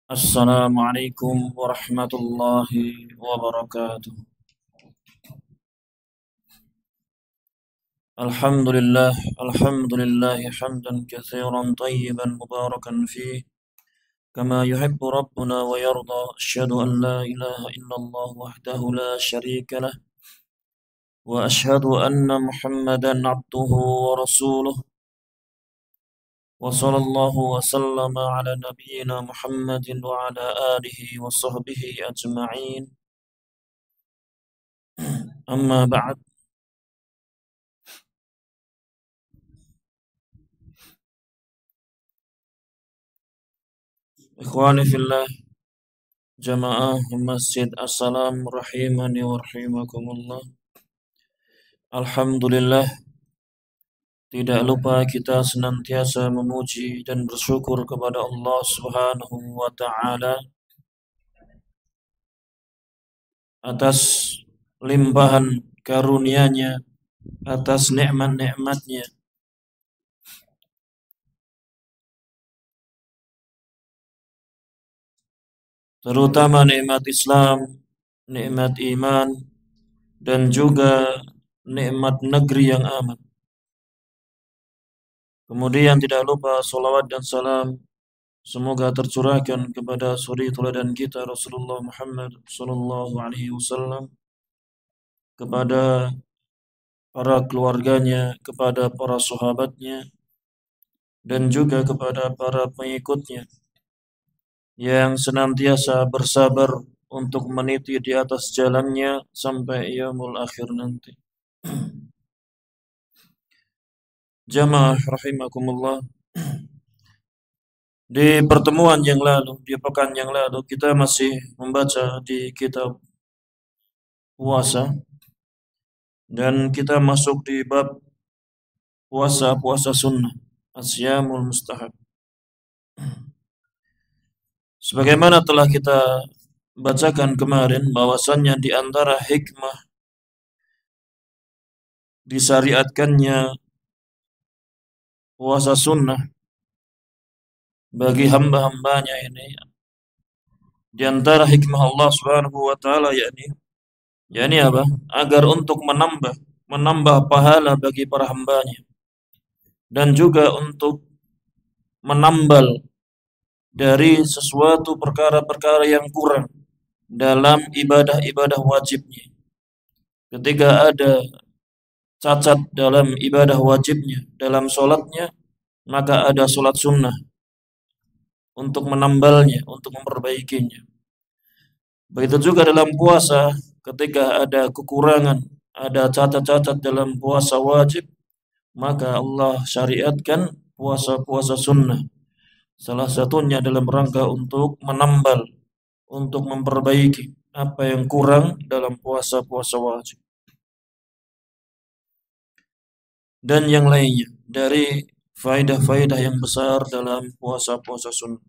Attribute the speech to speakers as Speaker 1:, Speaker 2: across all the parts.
Speaker 1: Assalamualaikum warahmatullahi wabarakatuh. Alhamdulillah, alhamdulillah hamdan katsiran tayyiban mubarakan fih kama yuhibbu rabbuna wa yarda. Asyhadu an la ilaha illallah wahdahu la syarika lah wa asyhadu anna Muhammadan abduhu wa rasuluh. Wa sallallahu wa sallama ala nabiyyina Muhammadin wa ala alihi wa sahbihi ajma'in. Amma ba'd. Ikhwani fillah, jamaah Masjid As-Salam rahimani wa rahimakumullah. Alhamdulillah, tidak lupa kita senantiasa memuji dan bersyukur kepada Allah Subhanahu wa taala atas limpahan karunia-Nya, atas nikmat-nikmat-Nya. Terutama nikmat Islam, nikmat iman, dan juga nikmat negeri yang aman. Kemudian tidak lupa salawat dan salam semoga tercurahkan kepada suri teladan kita Rasulullah Muhammad sallallahu alaihi wasallam, kepada para keluarganya, kepada para sahabatnya, dan juga kepada para pengikutnya yang senantiasa bersabar untuk meniti di atas jalannya sampai yaumul akhir nanti. Jamaah rahimakumullah, di pertemuan yang lalu, di pekan yang lalu, kita masih membaca di kitab puasa, dan kita masuk di bab puasa sunnah, asyamul mustahab. Sebagaimana telah kita bacakan kemarin, bahwasannya di antara hikmah disyariatkannya puasa sunnah bagi hamba-hambanya ini, di antara hikmah Allah Subhanahu wa taala yakni apa? Agar untuk menambah pahala bagi para hambanya, dan juga untuk menambal dari sesuatu perkara-perkara yang kurang dalam ibadah-ibadah wajibnya. Ketika ada cacat dalam ibadah wajibnya, dalam sholatnya, maka ada sholat sunnah untuk menambalnya, untuk memperbaikinya. Begitu juga dalam puasa, ketika ada kekurangan, ada cacat-cacat dalam puasa wajib, maka Allah syariatkan puasa-puasa sunnah. Salah satunya dalam rangka untuk menambal, untuk memperbaiki apa yang kurang dalam puasa-puasa wajib. Dan yang lainnya dari faedah-faedah yang besar dalam puasa-puasa sunnah.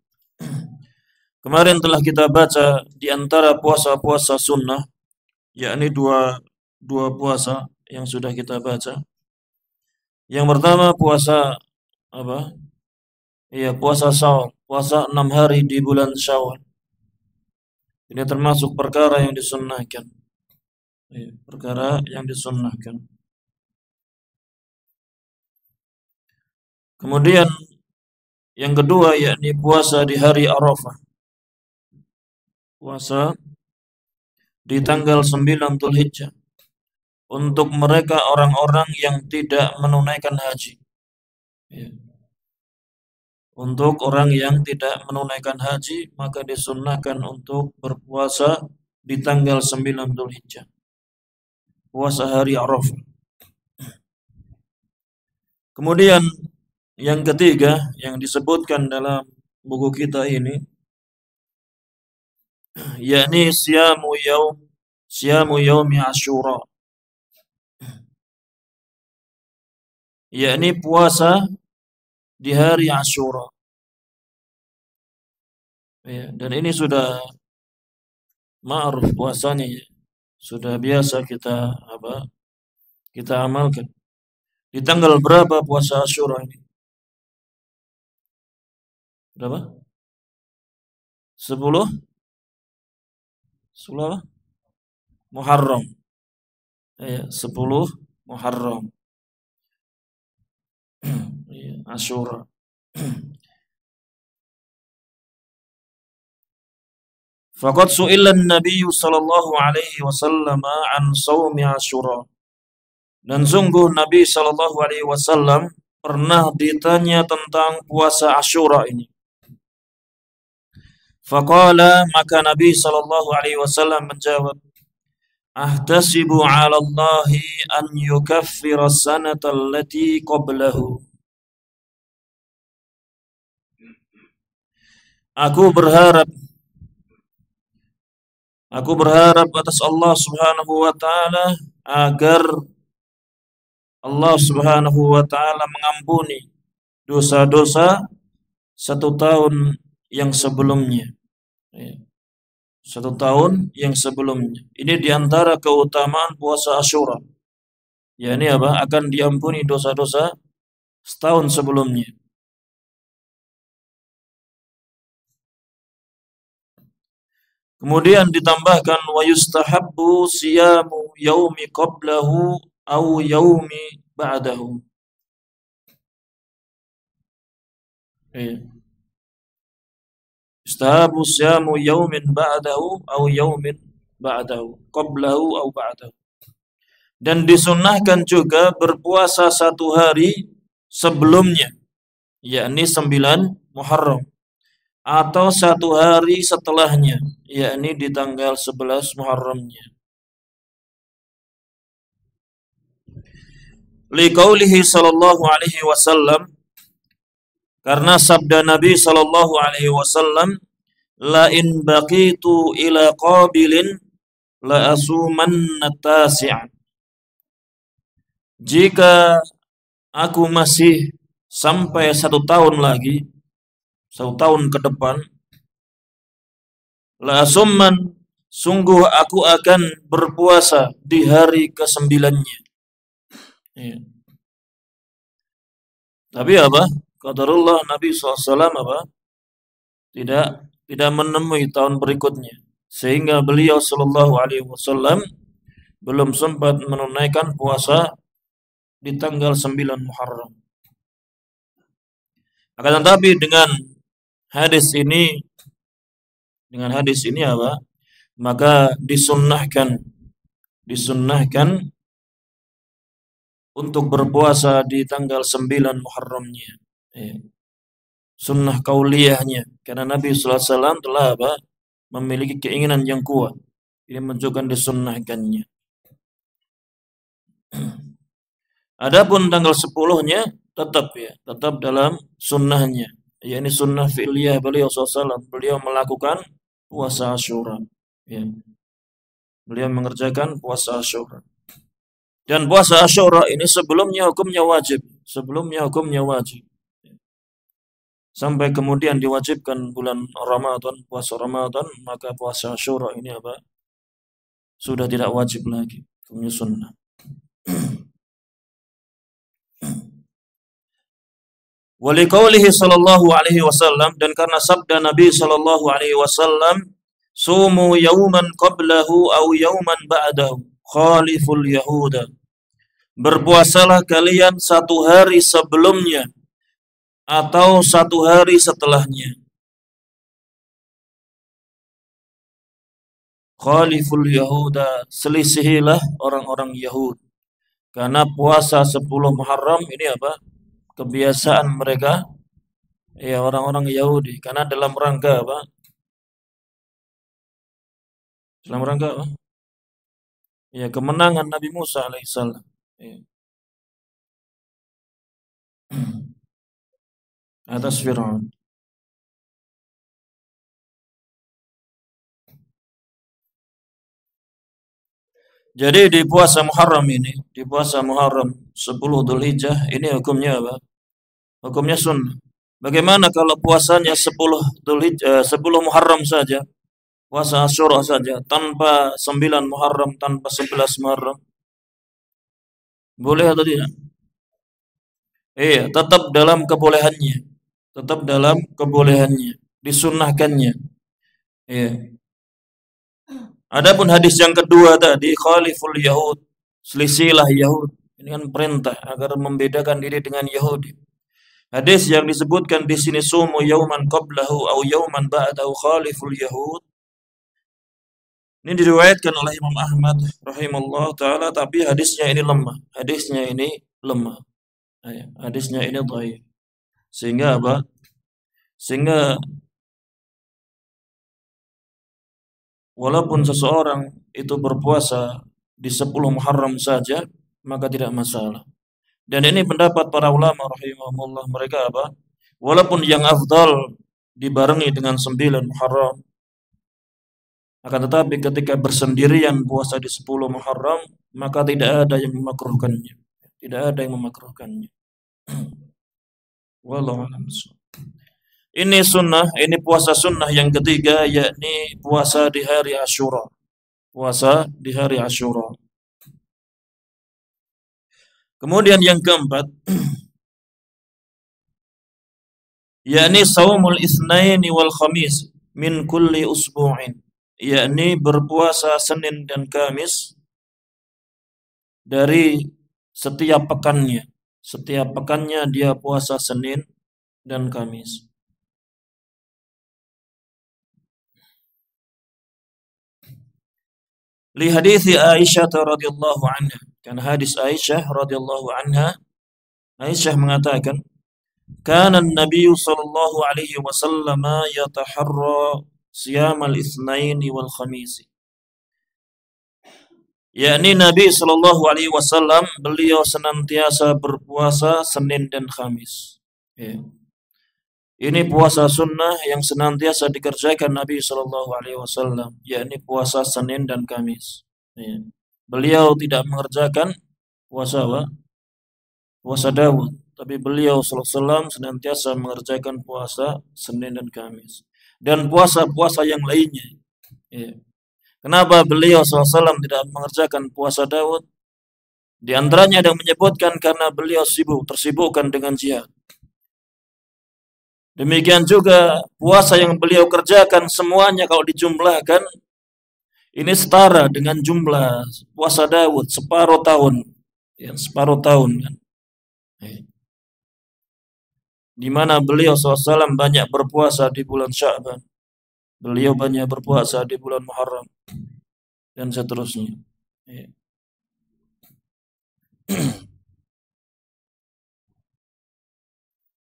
Speaker 1: Kemarin telah kita baca di antara puasa-puasa sunnah, yakni dua puasa yang sudah kita baca. Yang pertama puasa apa? Iya, puasa Syawal, puasa 6 hari di bulan Syawal. Ini termasuk perkara yang disunnahkan. Iya, perkara yang disunnahkan. Kemudian yang kedua yakni puasa di hari Arafah. Puasa di tanggal 9 Dzulhijjah untuk mereka orang-orang yang tidak menunaikan haji. Ya. Untuk orang yang tidak menunaikan haji, maka disunnahkan untuk berpuasa di tanggal 9 Dzulhijjah. Puasa hari Arafah. Kemudian yang ketiga yang disebutkan dalam buku kita ini, yakni siyamu yaumi Asyura, yakni puasa di hari Asyura. Ya, dan ini sudah ma'ruf puasanya ya. Sudah biasa kita amalkan. Di tanggal berapa puasa Asyura ini? Berapa? 10 10 apa? Muharram. Ya, 10 Muharram. Ya, Asyura. Faqad su'ila an-nabiy sallallahu alaihi wasallam an shaumi Asyura. Dan sungguh Nabi sallallahu alaihi wasallam pernah ditanya tentang puasa Asyura ini. Faqala, maka Nabi sallallahu alaihi wasallam menjawab, ahtasibu 'ala Allahi an yukaffira as-sanata allati qablahu. Aku berharap atas Allah Subhanahu wa taala agar Allah Subhanahu wa taala mengampuni dosa-dosa 1 tahun yang sebelumnya. 1 tahun yang sebelumnya. Ini diantara keutamaan puasa Asyura. Ya, ini apa? Akan diampuni dosa-dosa setahun sebelumnya. Kemudian ditambahkan wa yustahabbu siyamu yaumi qablahu au yaumi ba'dahu. Yustahabbu siyamu yaumin ba'dahu au yaumin ba'dahu, qablahu au ba'dahu. Dan disunnahkan juga berpuasa 1 hari sebelumnya, yakni 9 Muharram, atau 1 hari setelahnya, yakni di tanggal 11 Muharramnya. Liqaulihi sallallahu alaihi wasallam, karena sabda Nabi sallallahu alaihi wasallam, la in baqitu ila qabilin la asumanna tasi'. Jika aku masih sampai 1 tahun lagi, 1 tahun ke depan, la asumman, sungguh aku akan berpuasa di hari ke-9-nya. Ya. Tapi apa? Qadarullah, Nabi SAW apa? Tidak menemui tahun berikutnya, sehingga beliau Sallallahu Alaihi Wasallam belum sempat menunaikan puasa di tanggal 9 Muharram. Akan tetapi dengan hadis ini apa? Maka disunnahkan untuk berpuasa di tanggal 9 Muharramnya. Sunnah kauliyahnya, karena Nabi sallallahu alaihi wasallam telah apa? Memiliki keinginan yang kuat. Ini menunjukkan disunnahkannya. Adapun tanggal 10-nya tetap dalam sunnahnya. Ini sunnah fi'liyah beliau SAW. Beliau melakukan puasa Asyura. Ya. Beliau mengerjakan puasa Asyura. Dan puasa Asyura ini sebelumnya hukumnya wajib. Sampai kemudian diwajibkan bulan Ramadan, puasa Ramadan, maka puasa Asyura ini apa? Sudah tidak wajib lagi, hukumnya sunnah. Waliqaulihi sallallahu alaihi wasallam, dan karena sabda Nabi sallallahu alaihi wasallam, sumu yauman qablahu au yauman ba'dahu khaliful yahuda. Berpuasalah kalian 1 hari sebelumnya atau 1 hari setelahnya. Khaliful yahuda, selisihilah orang-orang Yahud. Karena puasa 10 Muharram ini apa? Kebiasaan mereka, ya, orang-orang Yahudi. Karena dalam rangka apa? Ya, kemenangan Nabi Musa alaihissalam. Ya. Atas Fir'aun. Jadi di puasa Muharram 10 Dzulhijjah ini hukumnya apa? Hukumnya sunnah. Bagaimana kalau puasanya 10 Muharram saja? puasa Asyura saja tanpa 9 Muharram, tanpa 11 Muharram? Boleh atau tidak? Iya, tetap dalam kebolehannya. Tetap dalam kebolehannya, disunnahkannya. Iya. Adapun hadis yang kedua tadi, khaliful Yahud, selisilah Yahud. Ini kan perintah agar membedakan diri dengan Yahudi. Hadis yang disebutkan di sini sumu yauman qablahu au yauman ba'dahu khaliful Yahud. Ini diriwayatkan oleh Imam Ahmad rahimahullah taala, tapi hadisnya ini lemah. Hadisnya ini lemah. Hadisnya ini dhaif. Sehingga apa? Sehingga walaupun seseorang itu berpuasa di 10 Muharram saja, maka tidak masalah. Dan ini pendapat para ulama rahimahumullah, mereka apa? Walaupun yang afdal dibarengi dengan 9 Muharram, akan tetapi ketika bersendirian puasa di 10 Muharram, maka tidak ada yang memakruhkannya. Tidak ada yang memakruhkannya. Wallahu a'lam. Ini sunnah, ini puasa sunnah yang ketiga, yakni puasa di hari Asyura. Puasa di hari Asyura. Kemudian yang keempat, yakni saumul itsnaini wal khamis min kulli usbu'in, yakni berpuasa Senin dan Kamis dari setiap pekannya. Setiap pekannya dia puasa Senin dan Kamis. Li hadithi Aisyah radhiyallahu anha. Kan hadis Aisyah radhiyallahu anha, Aisyah mengatakan, kana an-nabiy sallallahu alaihi wasallam yataharra siyam al-itsnain wal khamis. Yakni Nabi sallallahu alaihi wasallam beliau senantiasa berpuasa Senin dan Kamis. Ya. Ini puasa sunnah yang senantiasa dikerjakan Nabi sallallahu alaihi wasallam, yakni puasa Senin dan Kamis. Ya. Beliau tidak mengerjakan puasa apa? Puasa Daud, tapi beliau sallallahu alaihi wasallam senantiasa mengerjakan puasa Senin dan Kamis dan puasa-puasa yang lainnya. Ya. Kenapa beliau sallallahu alaihi wasallam tidak mengerjakan puasa Daud? Di antaranya ada yang menyebutkan karena beliau tersibukkan dengan jihad. Demikian juga puasa yang beliau kerjakan semuanya kalau dijumlahkan ini setara dengan jumlah puasa Daud separuh tahun. Ya, separuh tahun kan. Di mana beliau SAW banyak berpuasa di bulan Sya'ban. Beliau banyak berpuasa di bulan Muharram dan seterusnya. Ya.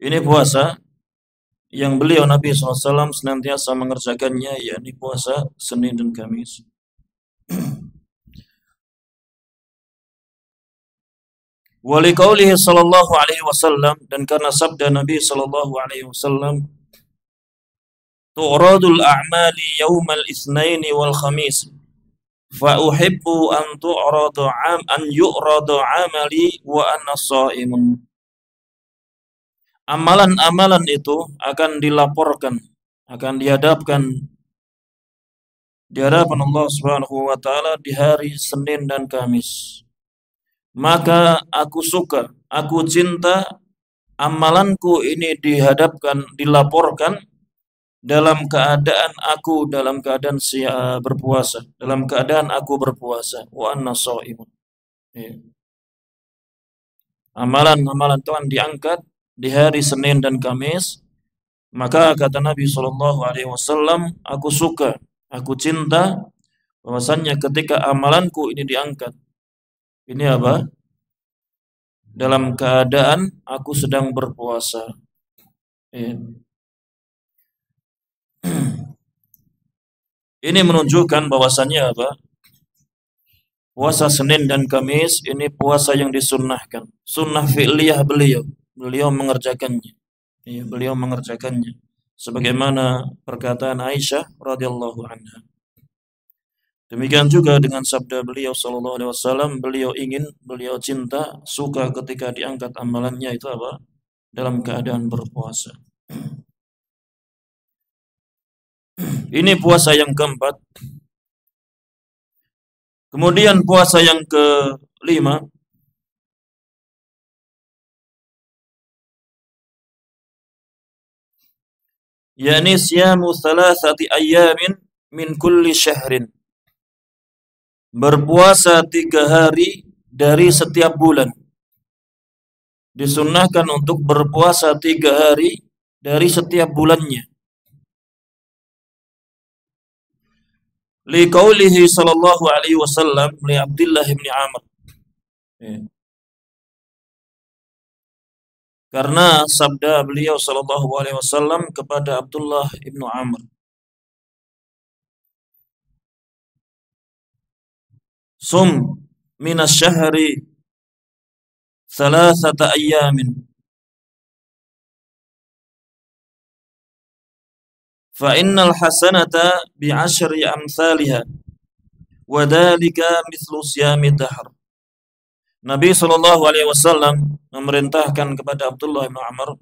Speaker 1: Ini puasa yang beliau Nabi SAW senantiasa mengerjakannya, yakni puasa Senin dan Kamis. Wali qaulihi sallallahu alaihi wasallam, dan karena sabda Nabi sallallahu alaihi wasallam, tu'radul a'mali yaumal itsnaini wal khamis fa uhibbu an yu'radu amali wa ana sha'imun. Amalan-amalan itu akan dilaporkan, akan dihadapkan di hadapan Allah Subhanahu wa taala di hari Senin dan Kamis. Maka aku suka, aku cinta amalanku ini dilaporkan dalam keadaan berpuasa, dalam keadaan aku berpuasa, wa anna shaimun. Amalan-amalan Tuhan diangkat di hari Senin dan Kamis, maka kata Nabi sallallahu alaihi wasallam, aku suka, aku cinta bahwasannya ketika amalanku ini diangkat, ini apa? Dalam keadaan aku sedang berpuasa. Ini menunjukkan bahwasannya apa? Puasa Senin dan Kamis ini puasa yang disunnahkan. Sunnah fi'liyah beliau mengerjakannya. Beliau mengerjakannya. Sebagaimana perkataan Aisyah radhiyallahu anha. Demikian juga dengan sabda beliau sallallahu alaihi wasallam, beliau cinta, suka ketika diangkat amalannya itu apa? Dalam keadaan berpuasa. Ini puasa yang keempat. Kemudian puasa yang kelima, yakni siyamu thalathati ayyamin min kulli syahrin. Berpuasa 3 hari dari setiap bulan. Disunnahkan untuk berpuasa 3 hari dari setiap bulannya. Liqaulihi sallallahu alaihi wasallam li Abdullah bin Amr. Karena sabda beliau sallallahu alaihi wasallam kepada Abdullah bin Amr. Sum minas syahri thalathata ayyamin. Fa innal hasanata bi'ashri amsalha wa dhalika mithlu siyami dahr. Nabi sallallahu alaihi wasallam memerintahkan kepada Abdullah bin Amr,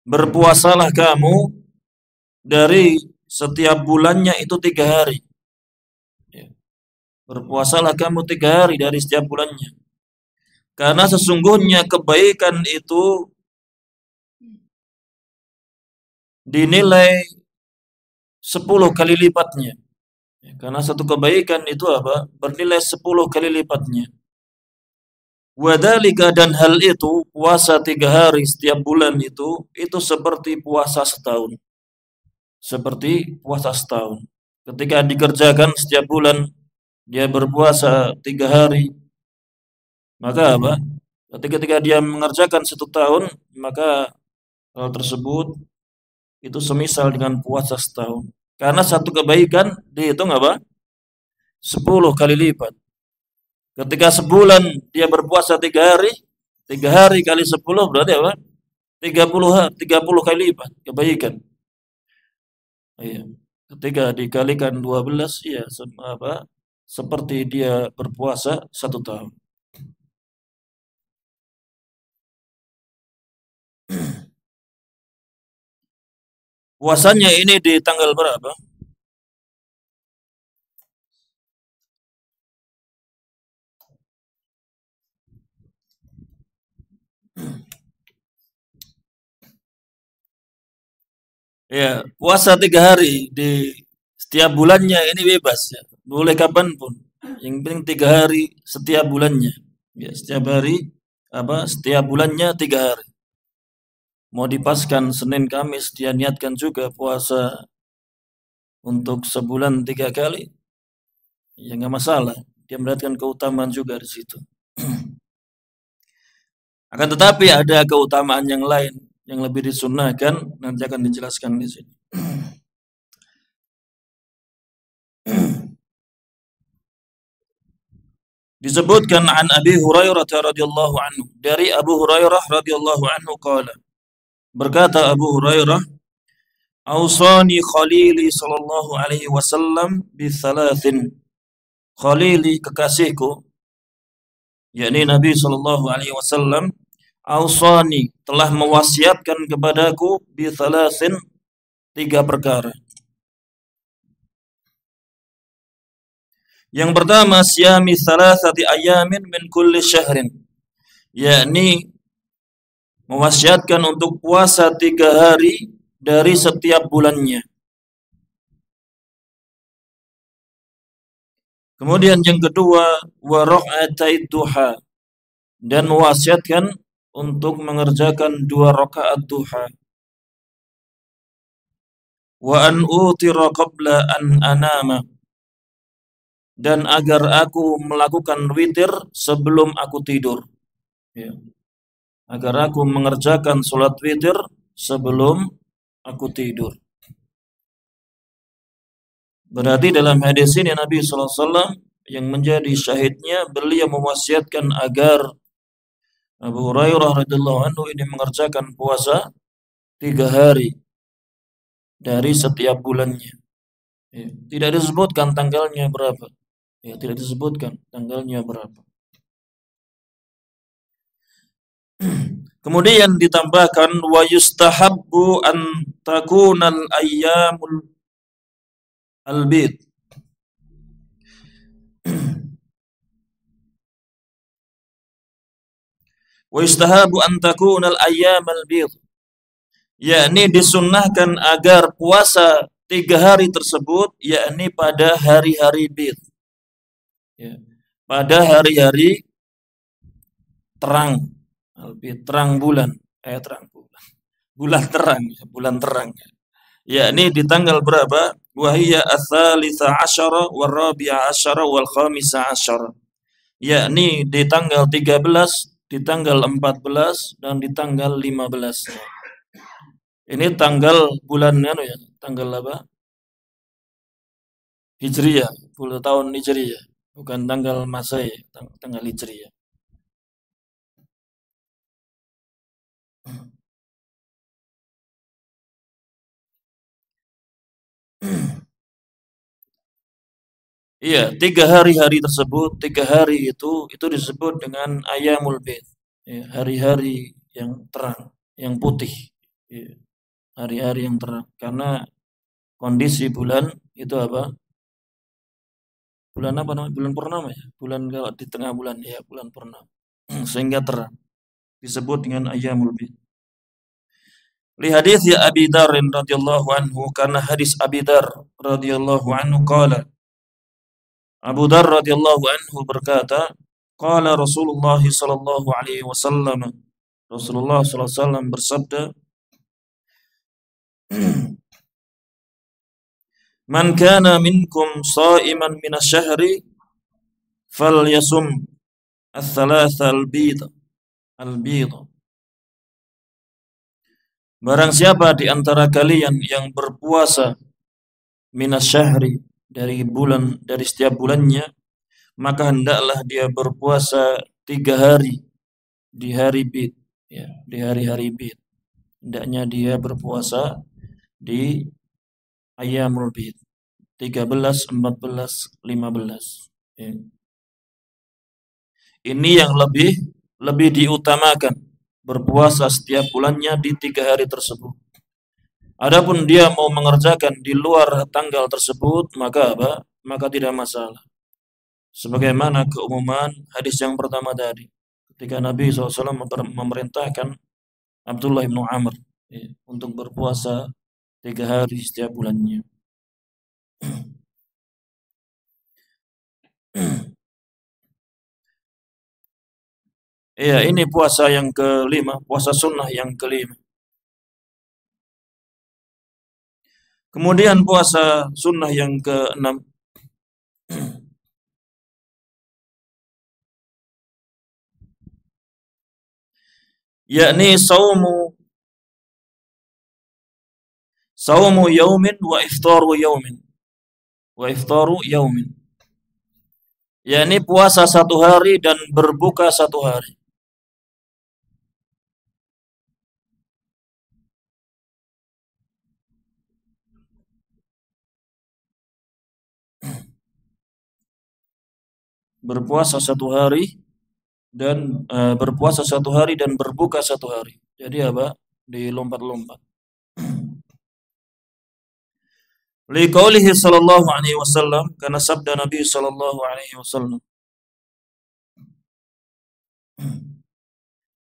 Speaker 1: berpuasalah kamu dari setiap bulannya itu 3 hari. Berpuasalah kamu 3 hari dari setiap bulannya. Karena sesungguhnya kebaikan itu dinilai 10 kali lipatnya. Karena satu kebaikan itu apa? Bernilai 10 kali lipatnya. Wadhalika, dan hal itu, puasa 3 hari setiap bulan itu seperti puasa setahun. Seperti puasa setahun. Ketika dikerjakan setiap bulan, dia berpuasa 3 hari, maka apa? Ketika dia mengerjakan 1 tahun, maka hal tersebut itu semisal dengan puasa setahun. Karena satu kebaikan dihitung apa? 10 kali lipat. Ketika sebulan dia berpuasa 3 hari, 3 hari kali 10 berarti apa? 30 kali lipat kebaikan. Iya. Ketika dikalikan 12, ya apa? Seperti dia berpuasa 1 tahun. Puasanya ini di tanggal berapa? Ya, puasa 3 hari di setiap bulannya ini bebas ya. Boleh kapanpun. Yang penting 3 hari setiap bulannya. Ya, setiap hari apa? Setiap bulannya 3 hari. Mau dipaskan Senin Kamis, dia niatkan juga puasa untuk sebulan 3 kali. Ya nggak masalah. Dia melihatkan keutamaan juga di situ. Akan tetapi ada keutamaan yang lain yang lebih disunnahkan, nanti akan dijelaskan di sini. Disebutkan an Abi Hurairah radhiyallahu anhu, dari Abu Hurairah radhiyallahu anhu qala, berkata Abu Hurairah, "Ausani khalili sallallahu alaihi wasallam bi thalathin." Khalili, kekasihku, yakni Nabi sallallahu alaihi wasallam, ausani, telah mewasiatkan kepadaku bi thalathin, 3 perkara. Yang pertama, siyami thalathati ayamin min kulli syahrin, yakni mewasiatkan untuk puasa 3 hari dari setiap bulannya. Kemudian yang kedua, wa raq'atai duha, dan mewasiatkan untuk mengerjakan 2 rakaat duha. Wa an utira qabla an anama, dan agar aku melakukan witir sebelum aku tidur. Ya. Agar aku mengerjakan sholat witir sebelum aku tidur. Berarti dalam hadis ini Nabi SAW yang menjadi syahidnya, beliau mewasiatkan agar Abu Hurairah radhiyallahu anhu ini mengerjakan puasa 3 hari dari setiap bulannya. Ya. Tidak disebutkan tanggalnya berapa. Ya, tidak disebutkan tanggalnya berapa. Kemudian ditambahkan wa yustahabbu an takunal ayyamul al-bid. Wa istahabu an takuna al-ayyam al-bid. Yakni disunnahkan agar puasa 3 hari tersebut yakni pada hari-hari bid. Ya. Pada hari-hari terang, terang bulan, terang bulan, bulan terang. Yakni di tanggal berapa? Wahiyya ats-tsalitsah asyara wal rabi'a asyara wal khamisah asyara. Yakni di tanggal 13, di tanggal 14 dan di tanggal 15. Ini tanggal bulan ya, tanggal apa? Hijriyah, bulan tahun Hijriyah, bukan tanggal Masehi, tanggal Hijriyah. Iya, 3 hari-hari tersebut, 3 hari itu disebut dengan Ayyamul Bid. Ya, hari-hari yang terang, yang putih. Ya, hari-hari yang terang. Karena kondisi bulan itu apa? Bulan apa namanya? Bulan purnama ya? Bulan kalau di tengah bulan ya, bulan purnama. Sehingga terang. Disebut dengan Ayyamul Bid. Li hadis ya Abi Dar radhiyallahu anhu, karena hadis Abi Dar radhiyallahu anhu qala, Abu Dar radhiyallahu anhu berkata, qala Rasulullah sallallahu alaihi wasallam, Rasulullah sallallahu alaihi wasallam bersabda, man kana minkum sha'iman min asy-syahri falyasum ats-tsalatsa al-bid. Barang siapa di antara kalian yang berpuasa minasyahri, dari bulan, dari setiap bulannya, maka hendaklah dia berpuasa 3 hari di hari bid, ya, di hari-hari bid. Hendaknya dia berpuasa di ayyamul bid, 13, 14, 15. Ya. Ini yang lebih diutamakan, berpuasa setiap bulannya di 3 hari tersebut. Adapun dia mau mengerjakan di luar tanggal tersebut, maka apa? Maka tidak masalah. Sebagaimana keumuman hadis yang pertama tadi, ketika Nabi SAW memerintahkan Abdullah bin Amr ya, untuk berpuasa 3 hari setiap bulannya. Iya, ini puasa yang kelima, puasa sunnah yang kelima. Kemudian puasa sunnah yang keenam, yakni saumu yaumin wa iftaru yaumin. Wa iftaru yaumin. Yakni puasa 1 hari dan berbuka 1 hari. Berpuasa 1 hari dan berpuasa 1 hari dan berbuka 1 hari. Jadi apa? Dilompat-lompat. Liqaulihi sallallahu alaihi wasallam, karena sabda Nabi sallallahu alaihi wasallam,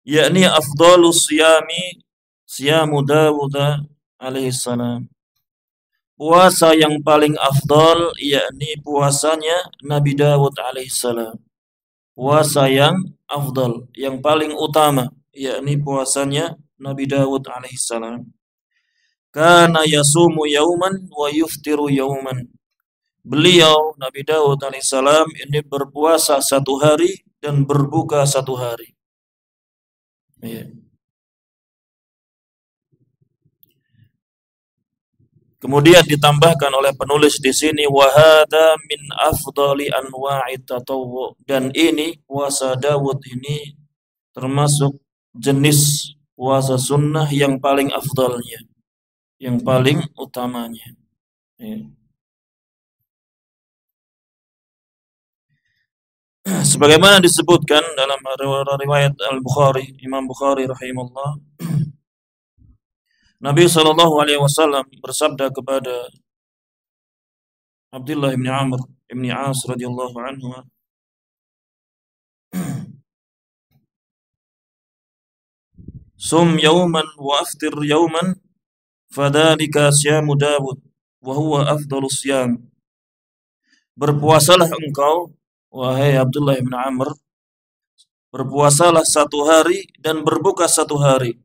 Speaker 1: yakni afdhalus siyami siyamu Dawud alaihi salam. Puasa yang paling afdal yakni puasanya Nabi Dawud alaihissalam. Puasa yang afdal, yang paling utama yakni puasanya Nabi Dawud alaihissalam. Kana yasumu yauman wa yuftiru yauman. Beliau Nabi Dawud alaihissalam ini berpuasa 1 hari dan berbuka 1 hari. Ya. Kemudian ditambahkan oleh penulis di sini, wahada min afdali anwa'it tatawwu, dan ini puasa Dawud ini termasuk jenis puasa sunnah yang paling afdalnya, yang paling utamanya. Ya. Sebagaimana disebutkan dalam riwayat Al-Bukhari, Imam Bukhari rahimahullah, Nabi SAW bersabda kepada Abdullah bin Amr bin As radhiyallahu anhu, "Sum yawman wa aftir yawman, fadzalika siyamu Dawud wa huwa afdhalus siyam." Berpuasalah engkau, wahai Abdullah bin Amr, berpuasalah satu hari dan berbuka satu hari.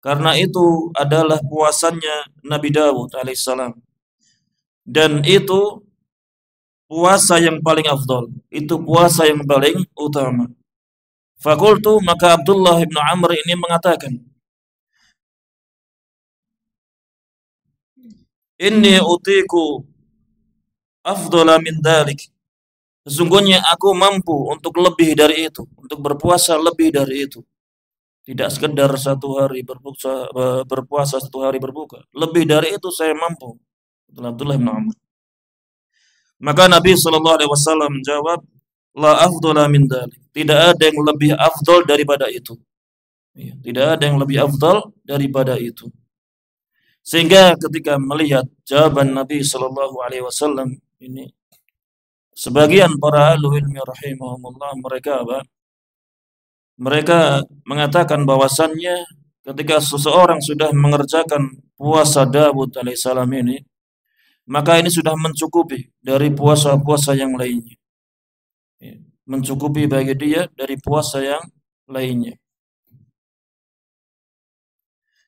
Speaker 1: Karena itu adalah puasanya Nabi Dawud alaihissalam. Dan itu puasa yang paling afdal. Itu puasa yang paling utama. Fakultu, maka Abdullah bin Amr ini mengatakan, "Inni utiku afdala min dalik." Sesungguhnya aku mampu untuk lebih dari itu, untuk berpuasa lebih dari itu. Tidak sekedar satu hari berpuasa satu hari berbuka. Lebih dari itu saya mampu. Abdullah bin Amr. Maka Nabi sallallahu alaihi wasallam menjawab, "La afdala min dzalik." Tidak ada yang lebih afdal daripada itu. Tidak ada yang lebih afdal daripada itu. Sehingga ketika melihat jawaban Nabi sallallahu alaihi wasallam ini, sebagian para ahli ilmi rahimahumullah mereka mengatakan bahwasannya ketika seseorang sudah mengerjakan puasa Dawud alaihissalam ini, maka ini sudah mencukupi dari puasa-puasa yang lainnya. Mencukupi bagi dia dari puasa yang lainnya.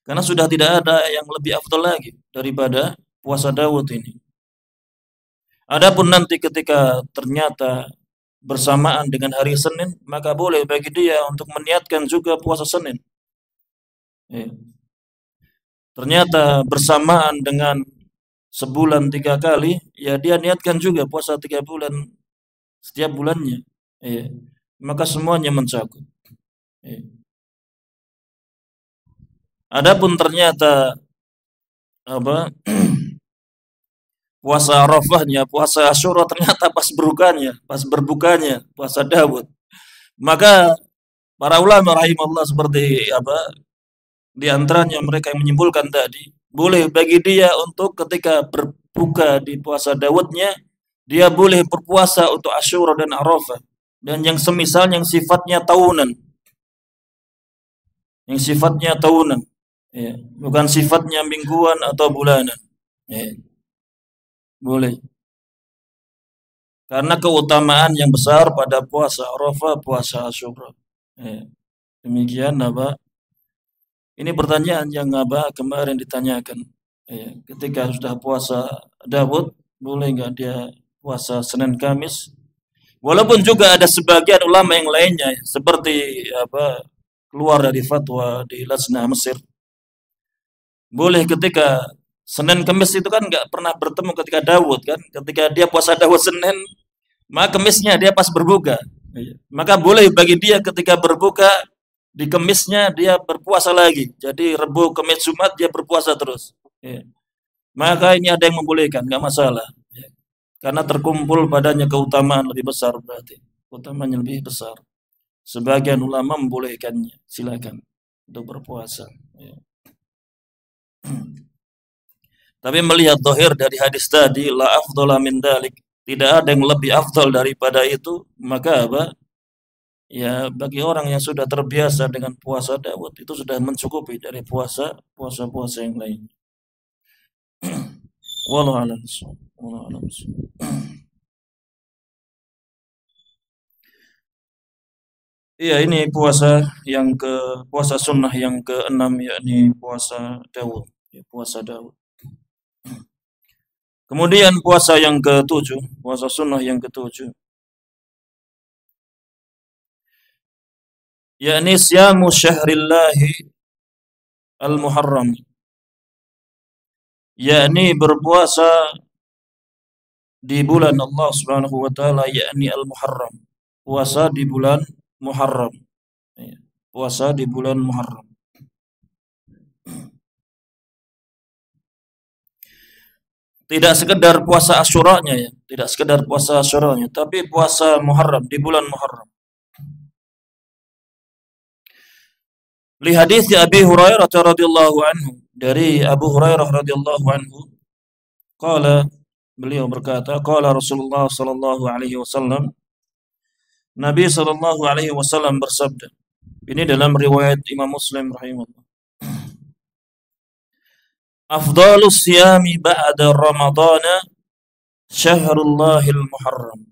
Speaker 1: Karena sudah tidak ada yang lebih afdal lagi daripada puasa Dawud ini. Adapun nanti ketika ternyata bersamaan dengan hari Senin, maka boleh bagi dia untuk meniatkan juga puasa Senin. Ternyata bersamaan dengan sebulan 3 kali, ya dia niatkan juga puasa 3 bulan setiap bulannya. Maka semuanya mencakup. Adapun ternyata puasa Arafahnya, puasa Asyura ternyata pas berbukanya puasa Dawud. Maka para ulama rahimahullah seperti di antaranya mereka yang menyimpulkan tadi, boleh bagi dia untuk ketika berbuka di puasa Dawudnya, dia boleh berpuasa untuk Asyura dan Arafah. Dan yang semisal yang sifatnya tahunan. Yang sifatnya tahunan. Bukan sifatnya mingguan atau bulanan. Boleh. Karena keutamaan yang besar pada puasa Arafah, puasa Asyura. Demikian ini pertanyaan yang kemarin ditanyakan. Ketika sudah puasa Dawud, boleh nggak dia puasa Senin Kamis? Walaupun juga ada sebagian ulama yang lainnya, seperti keluar dari fatwa di Lajnah Mesir. Boleh ketika Senin Kamis itu kan nggak pernah bertemu ketika Dawud kan. Ketika dia puasa Dawud Senin, maka Kemisnya dia pas berbuka. Maka boleh bagi dia ketika berbuka di Kemisnya dia berpuasa lagi. Jadi Rebu, Kamis, Jumat dia berpuasa terus. Maka ini ada yang membolehkan, nggak masalah. Karena terkumpul padanya keutamaan lebih besar berarti. Keutamanya lebih besar. Sebagian ulama membolehkannya. Silakan untuk berpuasa. Tapi melihat zahir dari hadis tadi, la afdhala min dalik, tidak ada yang lebih afdal daripada itu, maka ya bagi orang yang sudah terbiasa dengan puasa Dawud itu sudah mencukupi dari puasa yang lain. Wallahu a'lam. Iya, ini puasa sunnah yang ke-6, yakni puasa Dawud, puasa Dawud. Kemudian puasa yang ke-7, puasa sunnah yang ke-7, yakni siyamu syahrillahi al-muharram, yakni berpuasa di bulan Allah Subhanahu wa taala, yakni al-muharram, puasa di bulan Muharram. Puasa di bulan Muharram. Tidak sekedar puasa Asyuranya ya, tidak sekedar puasa Asyuranya, tapi puasa Muharram di bulan Muharram. Li hadis Abi Hurairah radhiyallahu anhu, dari Abu Hurairah radhiyallahu anhu, qala, Beliau berkata, qala Rasulullah sallallahu alaihi wasallam, Nabi sallallahu alaihi wasallam bersabda. Ini dalam riwayat Imam Muslim rahimahullah. Afdalus siyami ba'da Ramadana syahrul Muharram.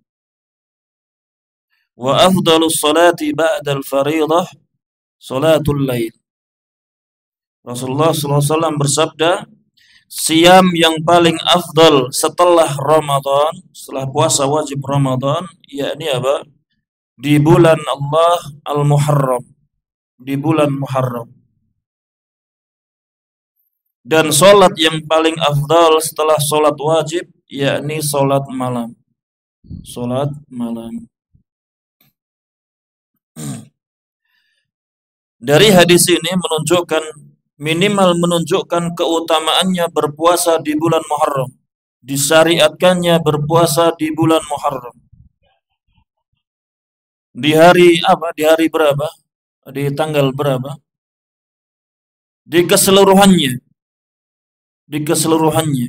Speaker 1: Wa afdalus salati ba'da al-fariidah salatul lail. Rasulullah SAW bersabda, siam yang paling afdal setelah Ramadan, setelah puasa wajib Ramadan, yakni apa? Di bulan Allah Al-Muharram, di bulan Muharram. Dan solat yang paling afdal setelah solat wajib, yakni solat malam. Solat malam. Dari hadis ini minimal menunjukkan keutamaannya berpuasa di bulan Muharram. Disyariatkannya berpuasa di bulan Muharram. Di hari apa? Di hari berapa? Di tanggal berapa? Di keseluruhannya. Di keseluruhannya.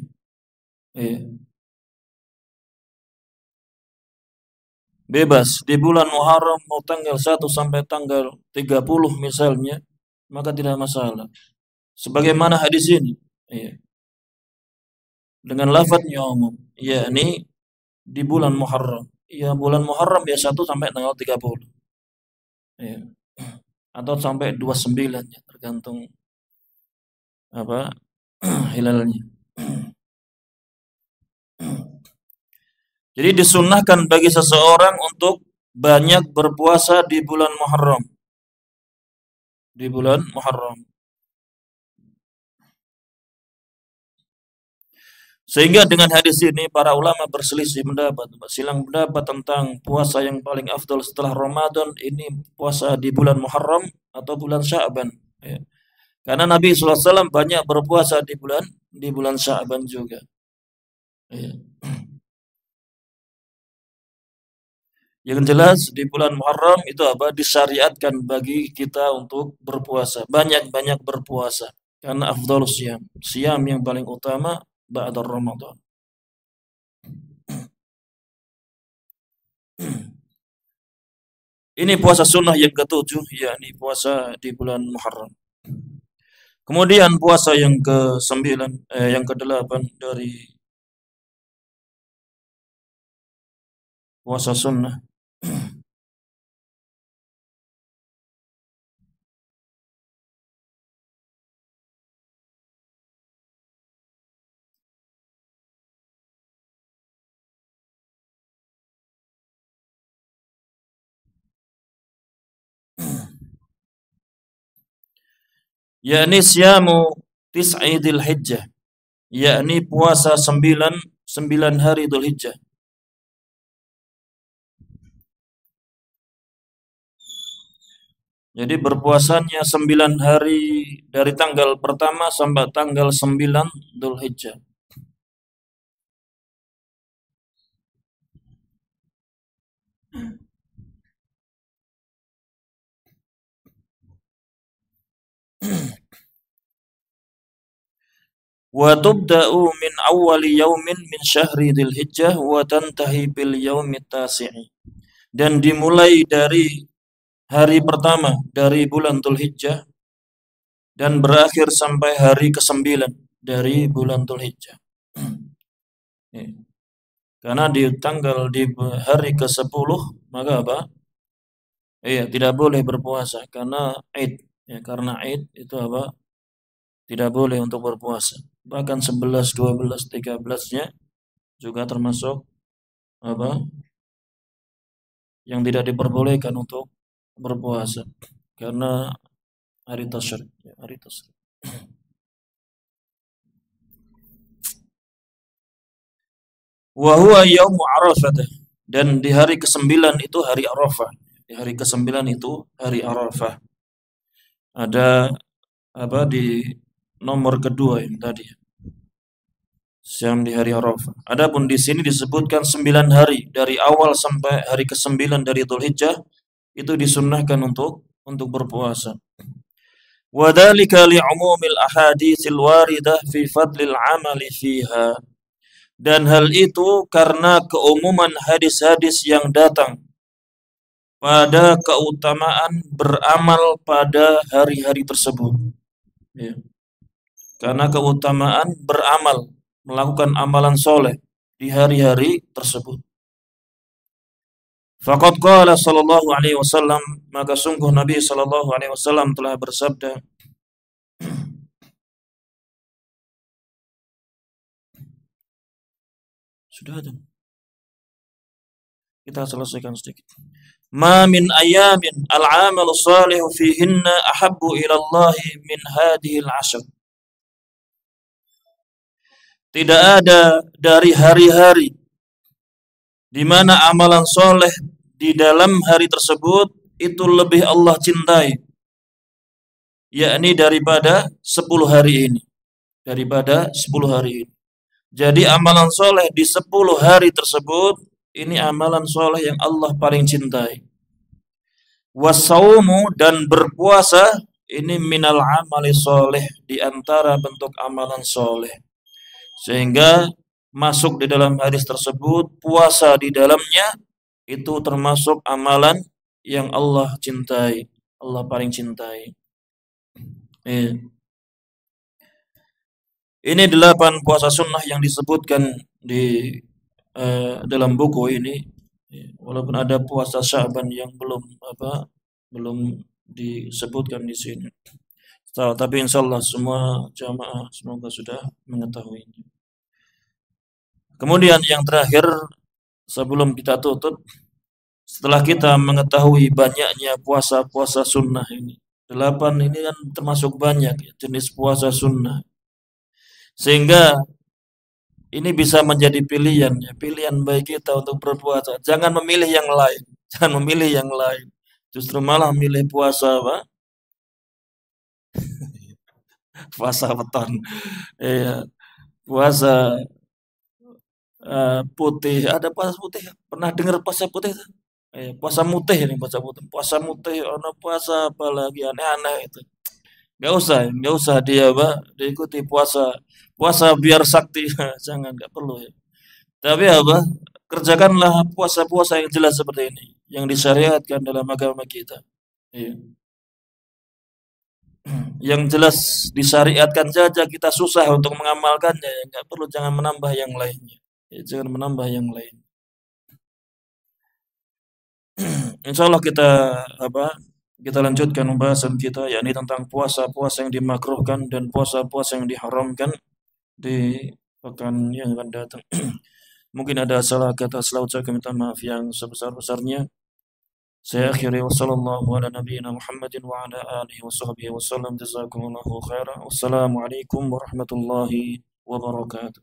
Speaker 1: Bebas di bulan Muharram mau tanggal 1 sampai tanggal 30 misalnya, maka tidak masalah. Sebagaimana hadis ini, dengan lafadznya umum, yakni di bulan Muharram. Ya, bulan Muharram ya 1 sampai tanggal 30. Atau sampai 29 ya, tergantung apa hilalnya. Jadi disunnahkan bagi seseorang untuk banyak berpuasa di bulan Muharram. Di bulan Muharram. Sehingga dengan hadis ini para ulama berselisih pendapat, silang pendapat tentang puasa yang paling afdal setelah Ramadan ini puasa di bulan Muharram atau bulan Sya'ban. Ya. Karena Nabi SAW banyak berpuasa di bulan Sya'ban juga. Ya. Yang jelas di bulan Muharram itu apa? Disyariatkan bagi kita untuk berpuasa, banyak-banyak berpuasa. Karena afdhalus siyam, siyam yang paling utama ba'da Ramadan. Ini puasa sunnah yang ke-7, yakni puasa di bulan Muharram. Kemudian puasa yang ke-9, yang ke-8 dari puasa sunnah. Yakni siyamu tis'i Dzulhijjah, yakni puasa 9 hari Dzulhijjah. Jadi berpuasanya 9 hari dari tanggal pertama sampai tanggal 9 Dzulhijjah. Wa tubda'u min awwali yaumin min syahri Dzulhijjah wa tantahi bil yaumit tasi'i. Dan dimulai dari hari pertama dari bulan Dzulhijjah dan berakhir sampai hari ke-9 dari bulan Dzulhijjah. Karena di hari ke-10 maka apa? Tidak boleh berpuasa karena Id. Ya, karena Id itu apa? Tidak boleh untuk berpuasa. Bahkan 11, 12, 13-nya juga termasuk apa? Yang tidak diperbolehkan untuk berpuasa karena hari tasyrik, hari tasyrik. Wa huwa yaum Arafah, dan di hari ke-9 itu hari Arafah. Di hari ke-9 itu hari Arafah. Ada apa di nomor kedua yang tadi. Siam di hari Arafah. Adapun di sini disebutkan 9 hari dari awal sampai hari ke-9 dari Dzulhijjah itu disunnahkan untuk berpuasa. Wa dzalika li'umumil ahaditsil waridah fi fadlil amali fiha. Dan hal itu karena keumuman hadis-hadis yang datang pada keutamaan beramal pada hari-hari tersebut. Ya. Karena keutamaan beramal, melakukan amalan soleh di hari-hari tersebut. Faqad qala sallallahu alaihi wasallam, maka sungguh Nabi sallallahu alaihi wasallam telah bersabda, sudah ada. Kita selesaikan sedikit. Ma min ayamin al-amalu salihu fihinna ahabbu ila Allah min hadhihi al-ashr. Tidak ada dari hari-hari di mana amalan soleh di dalam hari tersebut itu lebih Allah cintai, yakni daripada 10 hari ini. Daripada 10 hari ini. Jadi amalan soleh di 10 hari tersebut, ini amalan soleh yang Allah paling cintai. Wasaumu, dan berpuasa, ini minal amali soleh, di antara bentuk amalan soleh. Sehingga masuk di dalam hadis tersebut, puasa di dalamnya, itu termasuk amalan yang Allah cintai. Allah paling cintai. Ini 8 puasa sunnah yang disebutkan di dalam buku ini. Walaupun ada puasa Sya'ban yang belum disebutkan di sini. Tapi insyaallah semua jamaah semoga sudah mengetahuinya. Kemudian yang terakhir sebelum kita tutup, setelah kita mengetahui banyaknya puasa-puasa sunnah ini, 8 ini kan termasuk banyak jenis puasa sunnah. Sehingga ini bisa menjadi pilihan bagi kita untuk berpuasa. Jangan memilih yang lain, Justru malah milih puasa apa? Puasa weton. Iya, puasa putih. Ada puasa putih? Pernah dengar puasa putih? Puasa mutih ini, puasa putih. Puasa mutih, puasa apa lagi aneh-aneh itu. Gak usah diikuti puasa biar sakti. Jangan, gak perlu ya. Tapi kerjakanlah puasa-puasa yang jelas seperti ini, yang disyariatkan dalam agama kita. Iya. Yang jelas disyariatkan saja kita susah untuk mengamalkannya, nggak perlu, jangan menambah yang lainnya. Jangan menambah yang lain. Insyaallah kita lanjutkan pembahasan kita, yakni tentang puasa-puasa yang dimakruhkan dan puasa-puasa yang diharamkan di pekan yang akan datang. Mungkin ada salah kata, salah ucap, minta maaf yang sebesar-besarnya. Saya akhiri, wassallallahu ala nabiyyina Muhammadin wa ala alihi wa sahbihi wa sallam. Jazakumullahu khairan. Wassalamualaikum warahmatullahi wabarakatuh.